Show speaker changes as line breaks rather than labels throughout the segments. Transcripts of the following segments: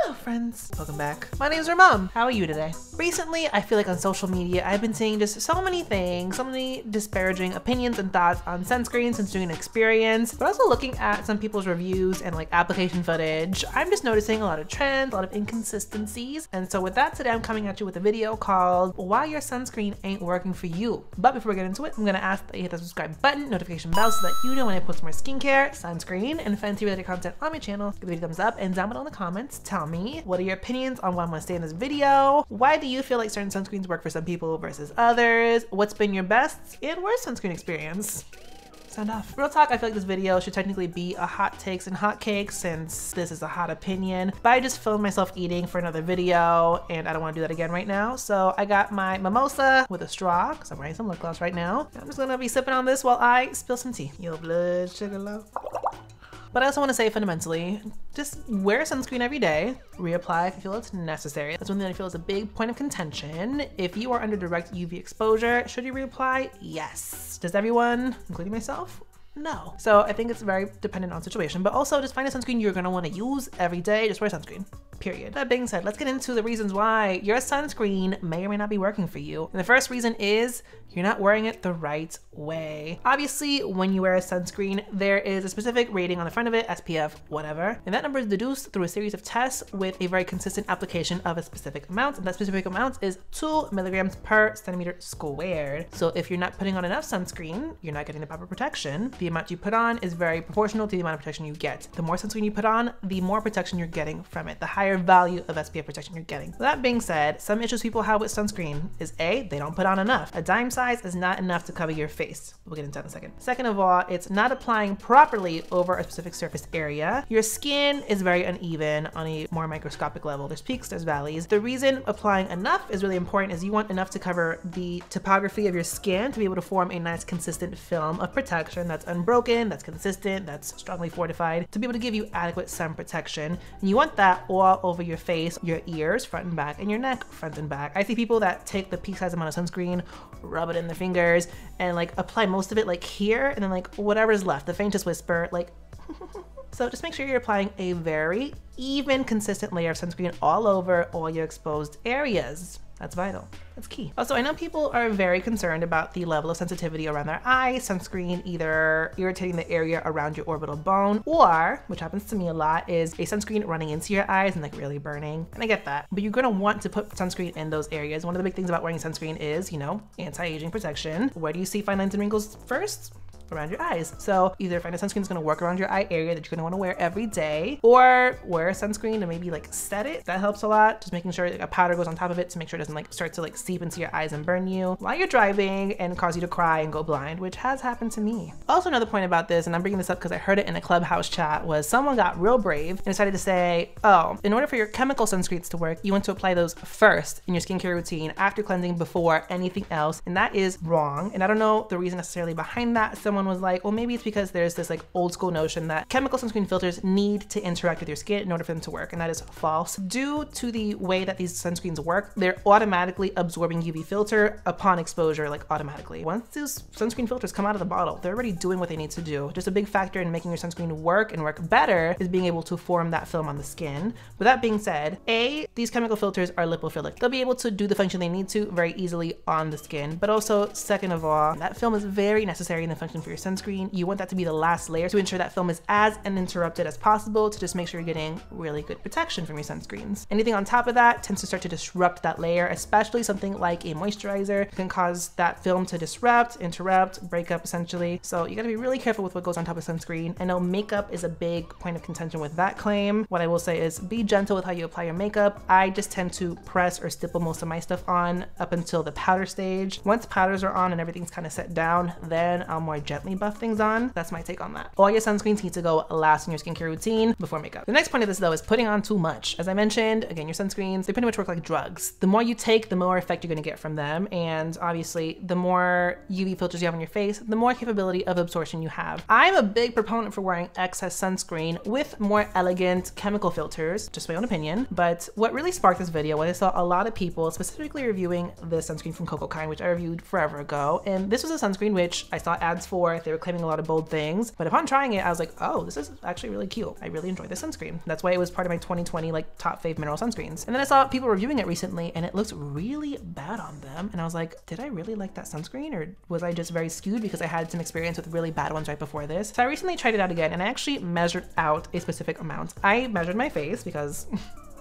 Hello friends, welcome back. My name is Ramon. How are you today? Recently, I feel like on social media, I've been seeing just so many things, so many disparaging opinions and thoughts on sunscreen since doing an experience, but also looking at some people's reviews and like application footage. I'm just noticing a lot of trends, a lot of inconsistencies. And so with that, today I'm coming at you with a video called Why Your Sunscreen Ain't Working For You. But before we get into it, I'm gonna ask that you hit the subscribe button, notification bell, so that you know when I post more skincare, sunscreen, and fancy related content on my channel. Give it a thumbs up and down below in the comments, tell me what are your opinions on what I'm gonna say in this video. Why do you feel like certain sunscreens work for some people versus others? What's been your best and worst sunscreen experience? Sound off. Real talk, I feel like this video should technically be a hot takes and hot cakes since this is a hot opinion, but I just filmed myself eating for another video and I don't want to do that again right now. So I got my mimosa with a straw because I'm wearing some lip gloss right now. I'm just gonna be sipping on this while I spill some tea. Your blood sugar low. But I also want to say fundamentally, just wear sunscreen every day, reapply if you feel it's necessary. That's one thing I feel is a big point of contention. If you are under direct UV exposure, should you reapply? Yes. Does everyone, including myself? No. So I think it's very dependent on situation, but also just find a sunscreen you're gonna wanna use every day. Just wear sunscreen, period. That being said, let's get into the reasons why your sunscreen may or may not be working for you. And the first reason is you're not wearing it the right way. Obviously, when you wear a sunscreen, there is a specific rating on the front of it, SPF, whatever. And that number is deduced through a series of tests with a very consistent application of a specific amount. And that specific amount is 2 milligrams per centimeter squared. So if you're not putting on enough sunscreen, you're not getting the proper protection. The amount you put on is very proportional to the amount of protection you get. The more sunscreen you put on, the more protection you're getting from it, the higher value of SPF protection you're getting. That being said, some issues people have with sunscreen is A, they don't put on enough. A dime size is not enough to cover your face. We'll get into that in a second. Second of all, it's not applying properly over a specific surface area. Your skin is very uneven on a more microscopic level. There's peaks, there's valleys. The reason applying enough is really important is you want enough to cover the topography of your skin to be able to form a nice consistent film of protection that's unbroken, that's consistent, that's strongly fortified, to be able to give you adequate sun protection. And you want that all over your face, your ears, front and back, and your neck, front and back. I see people that take the peak size amount of sunscreen, rub it in their fingers, and like apply most of it like here, and then like whatever's left, the faintest whisper, like So just make sure you're applying a very even, consistent layer of sunscreen all over all your exposed areas. That's vital. That's key. Also, I know people are very concerned about the level of sensitivity around their eyes. Sunscreen either irritating the area around your orbital bone, or, which happens to me a lot, is a sunscreen running into your eyes and like really burning. And I get that, but you're gonna want to put sunscreen in those areas. One of the big things about wearing sunscreen is, you know, anti-aging protection. Where do you see fine lines and wrinkles first? Around your eyes. So either find a sunscreen that's gonna work around your eye area that you're gonna wanna wear every day, or wear a sunscreen and maybe like set it. That helps a lot. Just making sure a powder goes on top of it to make sure it doesn't like start to like seep into your eyes and burn you while you're driving and cause you to cry and go blind, which has happened to me. Also, another point about this, and I'm bringing this up because I heard it in a Clubhouse chat, was someone got real brave and decided to say, oh, in order for your chemical sunscreens to work, you want to apply those first in your skincare routine after cleansing before anything else. And that is wrong. And I don't know the reason necessarily behind that. Someone was like, well, maybe it's because there's this like old school notion that chemical sunscreen filters need to interact with your skin in order for them to work. And that is false. Due to the way that these sunscreens work, they're automatically absorbing UV filter upon exposure, like automatically. Once these sunscreen filters come out of the bottle, they're already doing what they need to do. Just a big factor in making your sunscreen work and work better is being able to form that film on the skin. With that being said, A, these chemical filters are lipophilic. They'll be able to do the function they need to very easily on the skin. But also, second of all, that film is very necessary in the function for your sunscreen. You want that to be the last layer to ensure that film is as uninterrupted as possible to just make sure you're getting really good protection from your sunscreens. Anything on top of that tends to start to disrupt that layer, especially something like a moisturizer can cause that film to disrupt, interrupt, break up essentially. So you gotta be really careful with what goes on top of sunscreen. I know makeup is a big point of contention with that claim. What I will say is be gentle with how you apply your makeup. I just tend to press or stipple most of my stuff on up until the powder stage. Once powders are on and everything's kind of set down, then I'll more gently buff things on. That's my take on that. All your sunscreens need to go last in your skincare routine before makeup. The next point of this though is putting on too much. As I mentioned, again, your sunscreens, they pretty much work like drugs. The more you take, the more effect you're gonna get from them. And obviously the more UV filters you have on your face, the more capability of absorption you have. I'm a big proponent for wearing excess sunscreen with more elegant chemical filters, just my own opinion. But what really sparked this video was I saw a lot of people specifically reviewing the sunscreen from Cocokind, which I reviewed forever ago. And this was a sunscreen which I saw ads for forth. They were claiming a lot of bold things, but upon trying it, I was like, oh, this is actually really cute. I really enjoy this sunscreen. That's why it was part of my 2020 like top fave mineral sunscreens. And then I saw people reviewing it recently and it looks really bad on them. And I was like, did I really like that sunscreen, or was I just very skewed because I had some experience with really bad ones right before this? So I recently tried it out again and I actually measured out a specific amount. I measured my face because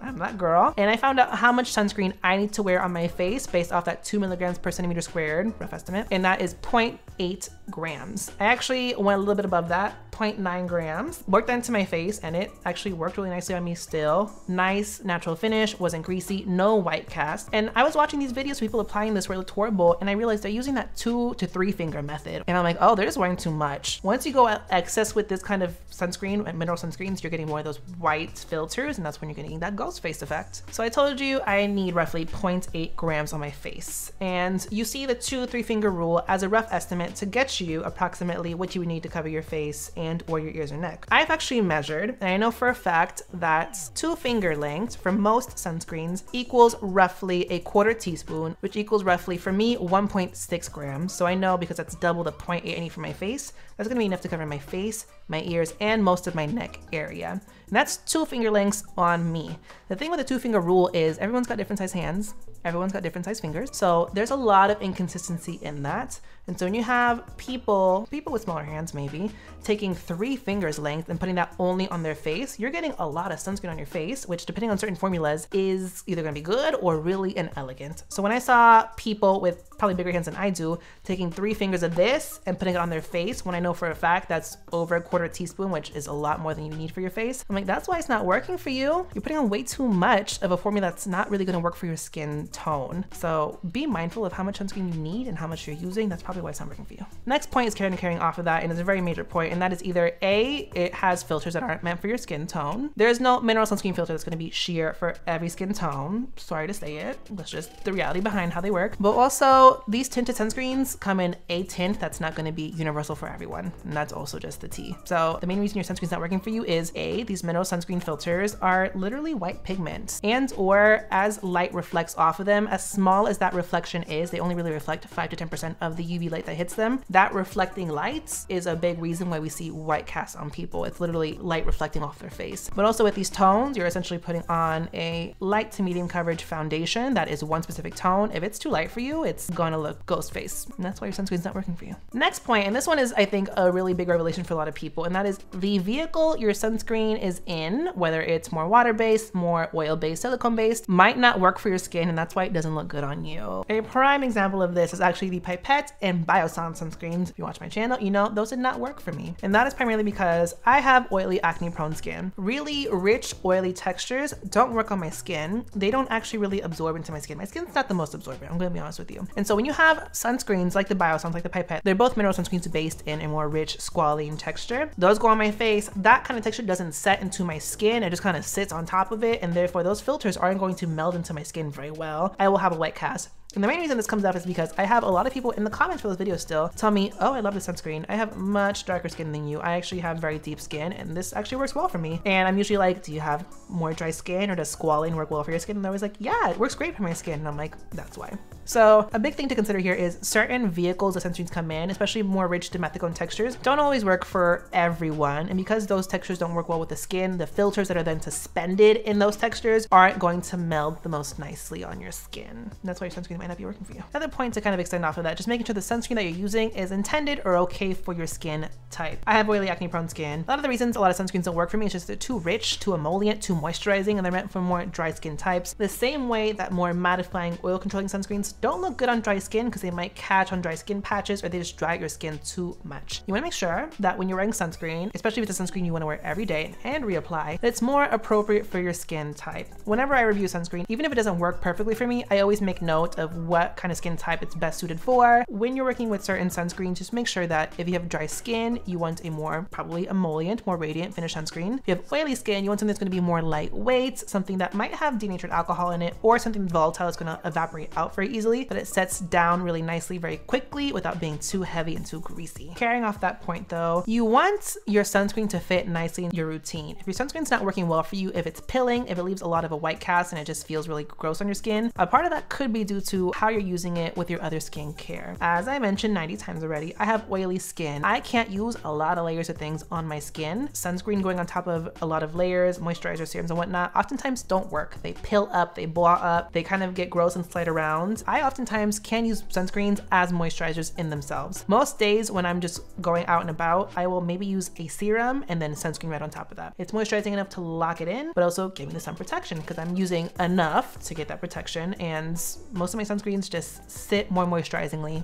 I'm that girl. And I found out how much sunscreen I need to wear on my face based off that 2 milligrams per centimeter squared, rough estimate. And that is 0.8 grams. I actually went a little bit above that, 0.9 grams. Worked that into my face and it actually worked really nicely on me still. Nice natural finish, wasn't greasy, no white cast. And I was watching these videos of people applying this where it looked horrible, and I realized they're using that 2 to 3 finger method. And I'm like, oh, they're just wearing too much. Once you go excess with this kind of sunscreen, mineral sunscreens, you're getting more of those white filters, and that's when you're getting that ghost face effect. So I told you I need roughly 0.8 grams on my face. And you see the 2-3 finger rule as a rough estimate to get you approximately what you would need to cover your face and or your ears or neck. I've actually measured, and I know for a fact that 2 finger lengths for most sunscreens equals roughly a 1/4 teaspoon, which equals roughly for me 1.6 grams. So I know because that's double the 0.8 I need for my face, that's gonna be enough to cover my face, my ears, and most of my neck area. And that's 2 finger lengths on me. The thing with the 2 finger rule is everyone's got different size hands. Everyone's got different size fingers. So there's a lot of inconsistency in that. And so when you have people with smaller hands maybe, taking 3 fingers length and putting that only on their face, you're getting a lot of sunscreen on your face, which depending on certain formulas is either gonna be good or really inelegant. So when I saw people with probably bigger hands than I do, taking 3 fingers of this and putting it on their face, when I know for a fact that's over a 1/4 teaspoon, which is a lot more than you need for your face, I'm like, that's why it's not working for you. You're putting on way too much of a formula that's not really gonna work for your skin tone. So be mindful of how much sunscreen you need and how much you're using. That's probably why it's not working for you. Next point is carrying off of that, and it's a very major point, and that is either A, it has filters that aren't meant for your skin tone. There's no mineral sunscreen filter that's gonna be sheer for every skin tone. Sorry to say it, that's just the reality behind how they work. But also, these tinted sunscreens come in a tint that's not gonna be universal for everyone, and that's also just the tea. So the main reason your sunscreen's not working for you is A, these mineral sunscreen filters are literally white pigment, and or as light reflects off of them, as small as that reflection is, they only really reflect 5 to 10% of the UV light that hits them. That reflecting light is a big reason why we see white casts on people. It's literally light reflecting off their face. But also with these tones, you're essentially putting on a light to medium coverage foundation that is one specific tone. If it's too light for you, it's gonna look ghost face. And that's why your sunscreen's not working for you. Next point, and this one is, I think, a really big revelation for a lot of people, and that is the vehicle your sunscreen is in, whether it's more water-based, more oil-based, silicone-based, might not work for your skin, and that's why it doesn't look good on you. A prime example of this is actually the Pipette and Biosan sunscreens. If you watch my channel, you know those did not work for me. And that is primarily because I have oily, acne-prone skin. Really rich, oily textures don't work on my skin. They don't actually really absorb into my skin. My skin's not the most absorbent, I'm gonna be honest with you. And so when you have sunscreens like the Biosans, like the Pipette, they're both mineral sunscreens based in a more rich, squalene texture. Those go on my face. That kind of texture doesn't set into my skin. It just kind of sits on top of it, and therefore those filters aren't going to meld into my skin very well. I will have a white cast. And the main reason this comes up is because I have a lot of people in the comments for those videos still tell me, oh, I love this sunscreen. I have much darker skin than you. I actually have very deep skin, and this actually works well for me. And I'm usually like, do you have more dry skin, or does squalene work well for your skin? And they're always like, yeah, it works great for my skin. And I'm like, that's why. So a big thing to consider here is certain vehicles the sunscreens come in, especially more rich dimethicone textures, don't always work for everyone. And because those textures don't work well with the skin, the filters that are then suspended in those textures aren't going to meld the most nicely on your skin. And that's why your sunscreen might not be working for you. Another point to kind of extend off of that, just making sure the sunscreen that you're using is intended or okay for your skin type. I have oily, acne prone skin. A lot of the reasons a lot of sunscreens don't work for me is just they're too rich, too emollient, too moisturizing, and they're meant for more dry skin types. The same way that more mattifying, oil controlling sunscreens don't look good on dry skin because they might catch on dry skin patches, or they just dry out your skin too much. You want to make sure that when you're wearing sunscreen, especially if it's a sunscreen you want to wear every day and reapply, that it's more appropriate for your skin type. Whenever I review sunscreen, even if it doesn't work perfectly for me, I always make note of what kind of skin type it's best suited for. When you're working with certain sunscreens, just make sure that if you have dry skin, you want a more probably emollient, more radiant finish sunscreen. If you have oily skin, you want something that's going to be more lightweight, something that might have denatured alcohol in it, or something volatile that's going to evaporate out very easily. easily, but it sets down really nicely very quickly without being too heavy and too greasy. Carrying off that point though, you want your sunscreen to fit nicely in your routine. If your sunscreen's not working well for you, if it's pilling, if it leaves a lot of a white cast and it just feels really gross on your skin, a part of that could be due to how you're using it with your other skincare. As I mentioned 90 times already, I have oily skin. I can't use a lot of layers of things on my skin. Sunscreen going on top of a lot of layers, moisturizer, serums and whatnot, oftentimes don't work. They pill up, they blow up, they kind of get gross and slide around. I oftentimes can use sunscreens as moisturizers in themselves. Most days when I'm just going out and about, I will maybe use a serum and then sunscreen right on top of that. It's moisturizing enough to lock it in, but also give me the sun protection because I'm using enough to get that protection, and most of my sunscreens just sit more moisturizingly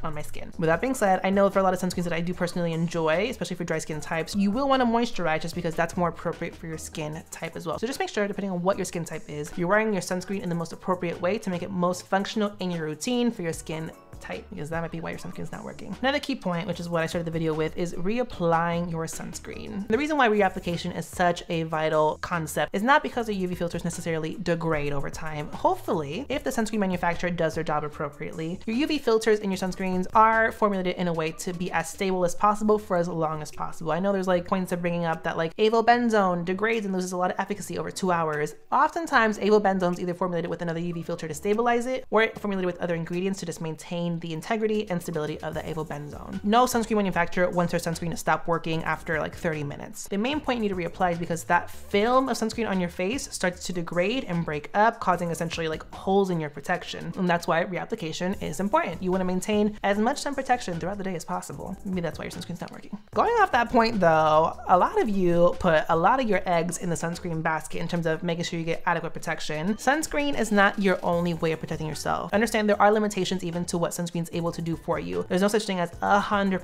on my skin. With that being said, I know for a lot of sunscreens that I do personally enjoy, especially for dry skin types, you will want to moisturize just because that's more appropriate for your skin type as well. So just make sure, depending on what your skin type is, you're wearing your sunscreen in the most appropriate way to make it most functional in your routine for your skin type, because that might be why your sunscreen is not working. Another key point, which is what I started the video with, is reapplying your sunscreen. The reason why reapplication is such a vital concept is not because the UV filters necessarily degrade over time. Hopefully, if the sunscreen manufacturer does their job appropriately, your UV filters in your sunscreens are formulated in a way to be as stable as possible for as long as possible. I know there's like points of bringing up that like avobenzone degrades and loses a lot of efficacy over 2 hours. Oftentimes, avobenzone is either formulated with another UV filter to stabilize it, or formulated with other ingredients to just maintain the integrity and stability of the avobenzone. No sunscreen manufacturer wants their sunscreen to stop working after like 30 minutes. The main point you need to reapply is because that film of sunscreen on your face starts to degrade and break up, causing essentially like holes in your protection. And that's why reapplication is important. You want to maintain as much sun protection throughout the day as possible. Maybe that's why your sunscreen's not working. Going off that point though, a lot of you put a lot of your eggs in the sunscreen basket in terms of making sure you get adequate protection. Sunscreen is not your only way of protecting yourself. Understand there are limitations even to what sunscreen's able to do for you. There's no such thing as 100%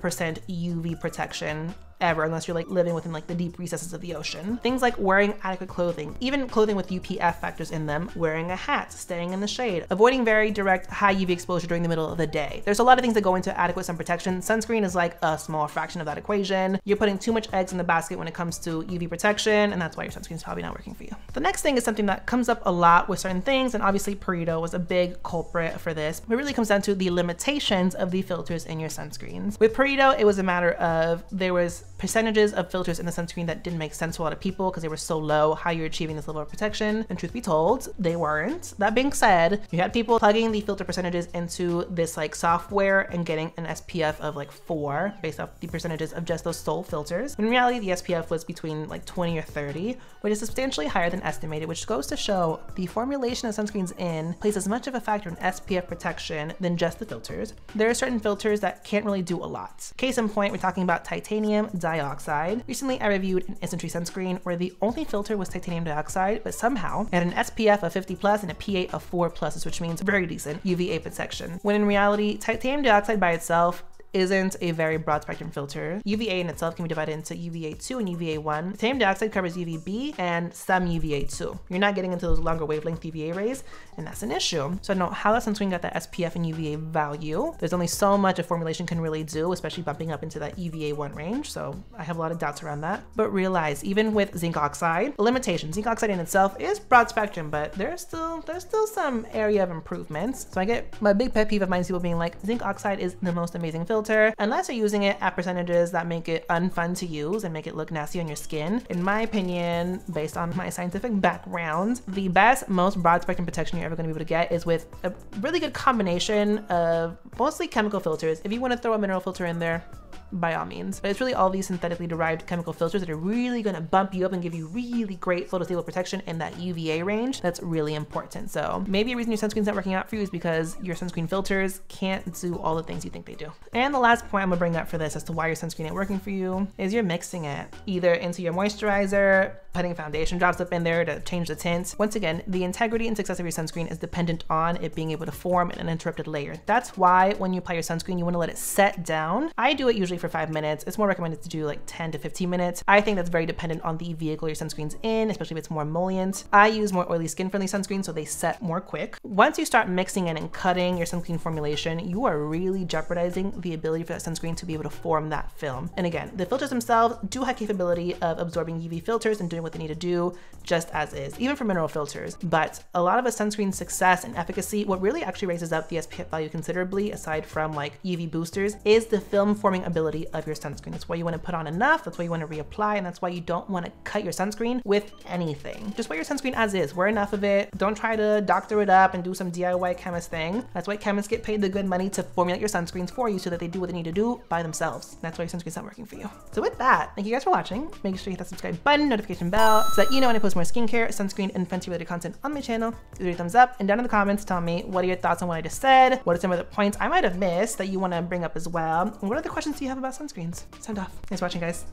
UV protection ever, unless you're like living within like the deep recesses of the ocean. Things like wearing adequate clothing, even clothing with UPF factors in them, wearing a hat, staying in the shade, avoiding very direct high UV exposure during the middle of the day. There's a lot of things that go into adequate sun protection. Sunscreen is like a small fraction of that equation. You're putting too much eggs in the basket when it comes to UV protection, and that's why your sunscreen is probably not working for you. The next thing is something that comes up a lot with certain things, and obviously Purito was a big culprit for this. It really comes down to the limitations of the filters in your sunscreens. With Purito, it was a matter of there was percentages of filters in the sunscreen that didn't make sense to a lot of people because they were so low. How you're achieving this level of protection, and truth be told, they weren't. That being said, you had people plugging the filter percentages into this like software and getting an SPF of like 4 based off the percentages of just those sole filters. In reality, the SPF was between like 20 or 30, which is substantially higher than estimated, which goes to show the formulation of sunscreens in plays as much of a factor in SPF protection than just the filters. There are certain filters that can't really do a lot. Case in point, we're talking about titanium dioxide. Recently, I reviewed an INCI sunscreen where the only filter was titanium dioxide, but somehow it had an SPF of 50 plus and a PA of 4 plus, which means very decent UVA protection. When in reality, titanium dioxide by itself isn't a very broad spectrum filter. UVA in itself can be divided into UVA2 and UVA1. Titanium dioxide covers UVB and some UVA2. You're not getting into those longer wavelength UVA rays, and that's an issue. So I don't know how that sunscreen got that SPF and UVA value. There's only so much a formulation can really do, especially bumping up into that UVA1 range. So I have a lot of doubts around that. But realize, even with zinc oxide, limitations. Zinc oxide in itself is broad spectrum, but there's still some area of improvements. So I get my big pet peeve of mine is people being like, zinc oxide is the most amazing filter, unless you're using it at percentages that make it unfun to use and make it look nasty on your skin. In my opinion, based on my scientific background, the best, most broad spectrum protection you're ever going to be able to get is with a really good combination of mostly chemical filters. If you want to throw a mineral filter in there, by all means. But it's really all these synthetically derived chemical filters that are really gonna bump you up and give you really great photostable protection in that UVA range. That's really important. So maybe a reason your sunscreen's not working out for you is because your sunscreen filters can't do all the things you think they do. And the last point I'm gonna bring up for this as to why your sunscreen ain't working for you is you're mixing it either into your moisturizer, putting foundation drops up in there to change the tint. Once again, the integrity and success of your sunscreen is dependent on it being able to form an uninterrupted layer. That's why when you apply your sunscreen, you want to let it set down. I do it usually for 5 minutes. It's more recommended to do like 10 to 15 minutes. I think that's very dependent on the vehicle your sunscreen's in, especially if it's more emollient. I use more oily skin friendly sunscreen, so they set more quick. Once you start mixing in and cutting your sunscreen formulation, you are really jeopardizing the ability for that sunscreen to be able to form that film. And again, the filters themselves do have capability of absorbing UV filters and doing doing what they need to do just as is, even for mineral filters. But a lot of a sunscreen's success and efficacy, what really actually raises up the SPF value considerably, aside from like UV boosters, is the film forming ability of your sunscreen. That's why you want to put on enough, that's why you want to reapply, and that's why you don't want to cut your sunscreen with anything. Just wear your sunscreen as is, wear enough of it. Don't try to doctor it up and do some DIY chemist thing. That's why chemists get paid the good money to formulate your sunscreens for you so that they do what they need to do by themselves. That's why your sunscreen's not working for you. So with that, thank you guys for watching. Make sure you hit that subscribe button, notification bell, so that you know when I post more skincare, sunscreen, and Fenty related content on my channel. Give it a thumbs up, and down in the comments, tell me what are your thoughts on what I just said. What are some of the points I might have missed that you want to bring up as well? And what other questions do you have about sunscreens? Sound off. Thanks for watching, guys.